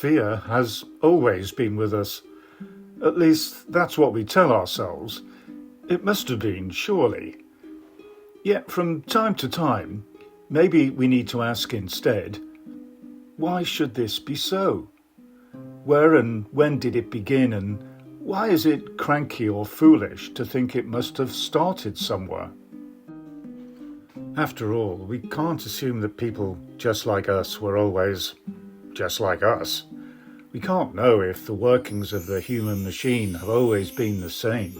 fear has always been with us. At least that's what we tell ourselves. It must have been, surely. Yet from time to time, maybe we need to ask instead, why should this be so? Where and when did it begin, and why is it cranky or foolish to think it must have started somewhere? After all, we can't assume that people just like us were always just like us. We can't know if the workings of the human machine have always been the same,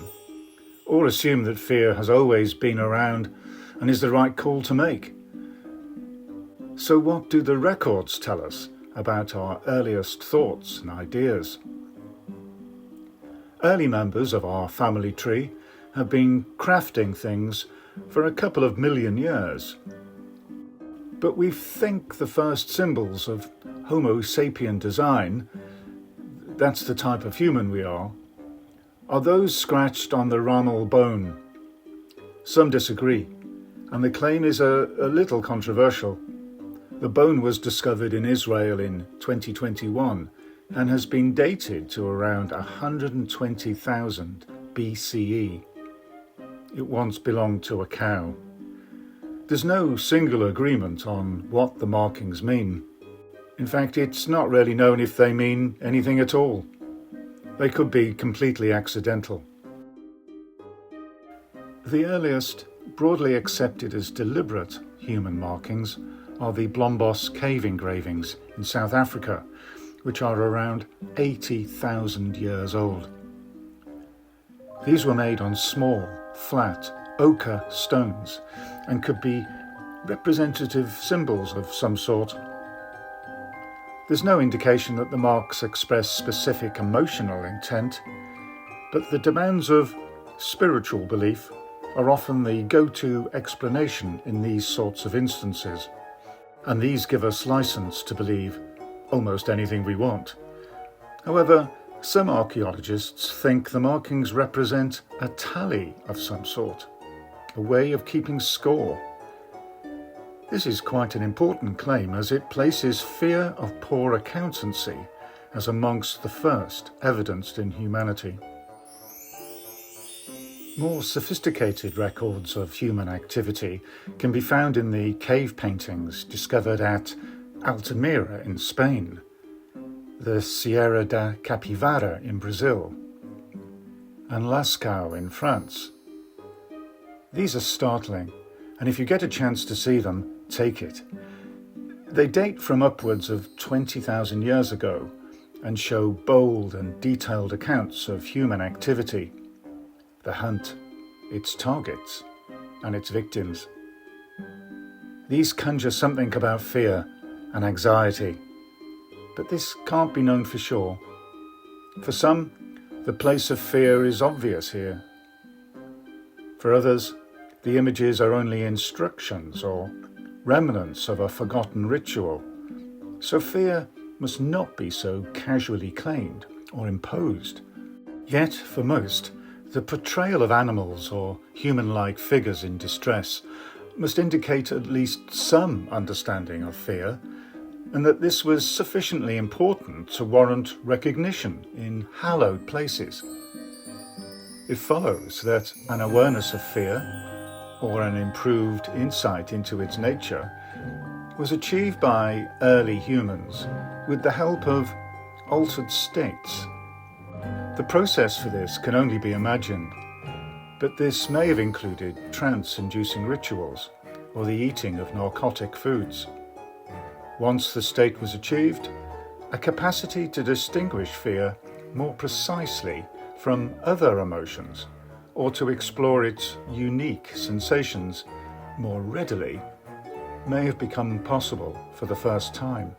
or assume that fear has always been around and is the right call to make. So what do the records tell us about our earliest thoughts and ideas? Early members of our family tree have been crafting things for a couple of million years. But we think the first symbols of Homo sapien design, that's the type of human we are those scratched on the rhamnal bone. Some disagree, and the claim is a little controversial. The bone was discovered in Israel in 2021 and has been dated to around 120,000 BCE. It once belonged to a cow. There's no single agreement on what the markings mean. In fact, it's not really known if they mean anything at all. They could be completely accidental. The earliest, broadly accepted as deliberate human markings are the Blombos cave engravings in South Africa, which are around 80,000 years old. These were made on small, flat, ochre stones and could be representative symbols of some sort. There's no indication that the marks express specific emotional intent, but the demands of spiritual belief are often the go-to explanation in these sorts of instances, and these give us license to believe almost anything we want. However, some archaeologists think the markings represent a tally of some sort, a way of keeping score. This is quite an important claim, as it places fear of poor accountancy as amongst the first evidenced in humanity. More sophisticated records of human activity can be found in the cave paintings discovered at Altamira in Spain, the Sierra da Capivara in Brazil, and Lascaux in France. These are startling, and if you get a chance to see them, take it. They date from upwards of 20,000 years ago and show bold and detailed accounts of human activity, the hunt, its targets, and its victims. These conjure something about fear and anxiety, but this can't be known for sure. For some, the place of fear is obvious here. For others, the images are only instructions or remnants of a forgotten ritual, so fear must not be so casually claimed or imposed. Yet, for most, the portrayal of animals or human-like figures in distress must indicate at least some understanding of fear, and that this was sufficiently important to warrant recognition in hallowed places. It follows that an awareness of fear, or an improved insight into its nature, was achieved by early humans with the help of altered states. The process for this can only be imagined, but this may have included trance-inducing rituals or the eating of narcotic foods. Once the state was achieved, a capacity to distinguish fear more precisely from other emotions, or to explore its unique sensations more readily, may have become possible for the first time.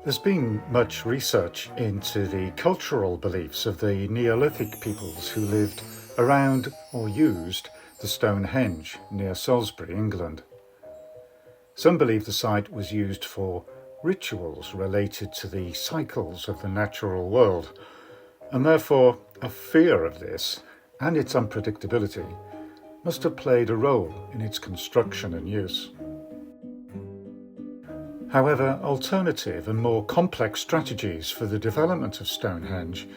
There's been much research into the cultural beliefs of the Neolithic peoples who lived around or used the Stonehenge near Salisbury, England. Some believe the site was used for rituals related to the cycles of the natural world, and therefore a fear of this and its unpredictability must have played a role in its construction and use. However, alternative and more complex strategies for the development of Stonehenge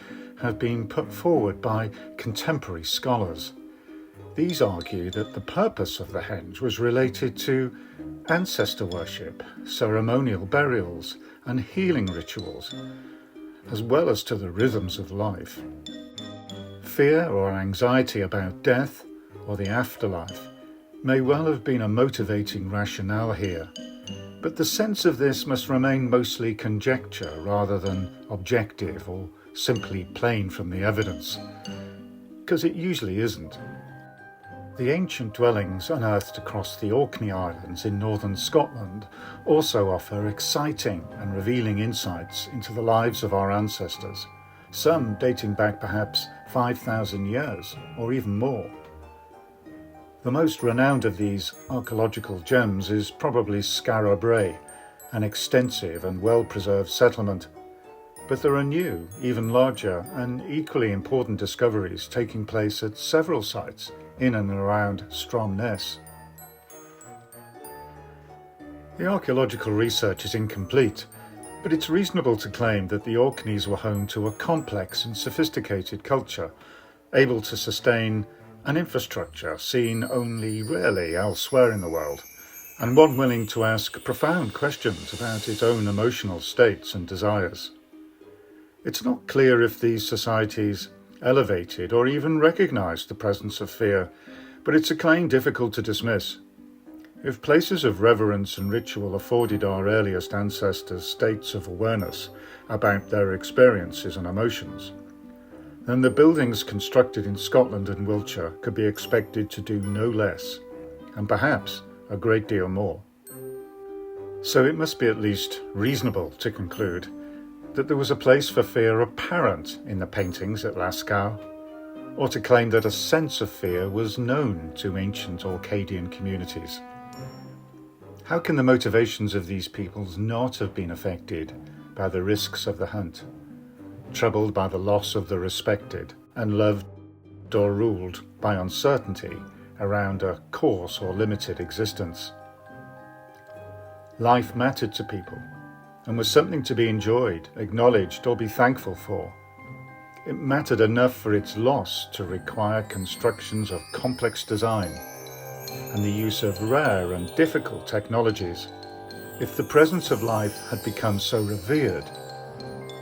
have been put forward by contemporary scholars. These argue that the purpose of the henge was related to ancestor worship, ceremonial burials, and healing rituals, as well as to the rhythms of life. Fear or anxiety about death or the afterlife may well have been a motivating rationale here, but the sense of this must remain mostly conjecture rather than objective or simply plain from the evidence, because it usually isn't. The ancient dwellings unearthed across the Orkney Islands in northern Scotland also offer exciting and revealing insights into the lives of our ancestors, some dating back perhaps 5,000 years or even more. The most renowned of these archaeological gems is probably Skara Brae, an extensive and well-preserved settlement. But there are new, even larger and equally important discoveries taking place at several sites in and around Stromness. The archaeological research is incomplete, but it's reasonable to claim that the Orkneys were home to a complex and sophisticated culture, able to sustain an infrastructure seen only rarely elsewhere in the world, and one willing to ask profound questions about its own emotional states and desires. It's not clear if these societies elevated or even recognized the presence of fear, but it's a claim difficult to dismiss. If places of reverence and ritual afforded our earliest ancestors states of awareness about their experiences and emotions, then the buildings constructed in Scotland and Wiltshire could be expected to do no less, and perhaps a great deal more. So it must be at least reasonable to conclude that there was a place for fear apparent in the paintings at Lascaux, or to claim that a sense of fear was known to ancient Orcadian communities. How can the motivations of these peoples not have been affected by the risks of the hunt, troubled by the loss of the respected, and loved or ruled by uncertainty around a coarse or limited existence? Life mattered to people, and was something to be enjoyed, acknowledged, or be thankful for. It mattered enough for its loss to require constructions of complex design and the use of rare and difficult technologies. If the presence of life had become so revered,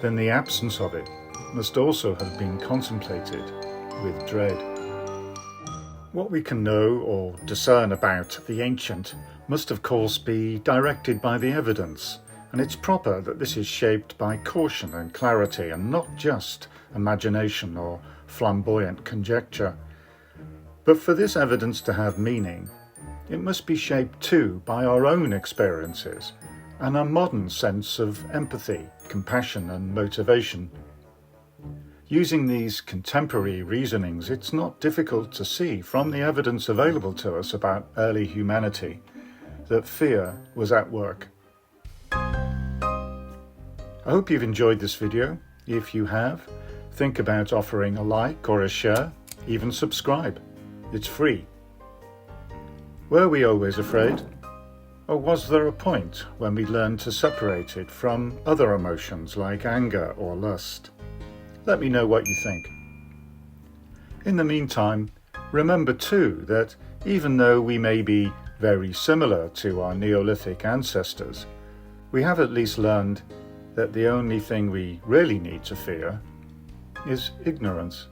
then the absence of it must also have been contemplated with dread. What we can know or discern about the ancient must of course be directed by the evidence, and it's proper that this is shaped by caution and clarity and not just imagination or flamboyant conjecture. But for this evidence to have meaning, it must be shaped too by our own experiences and a modern sense of empathy, compassion and motivation. Using these contemporary reasonings, it's not difficult to see from the evidence available to us about early humanity that fear was at work. I hope you've enjoyed this video. If you have, think about offering a like or a share, even subscribe. It's free. Were we always afraid? Or was there a point when we learned to separate it from other emotions like anger or lust? Let me know what you think. In the meantime, remember too that even though we may be very similar to our Neolithic ancestors, we have at least learned that the only thing we really need to fear is ignorance.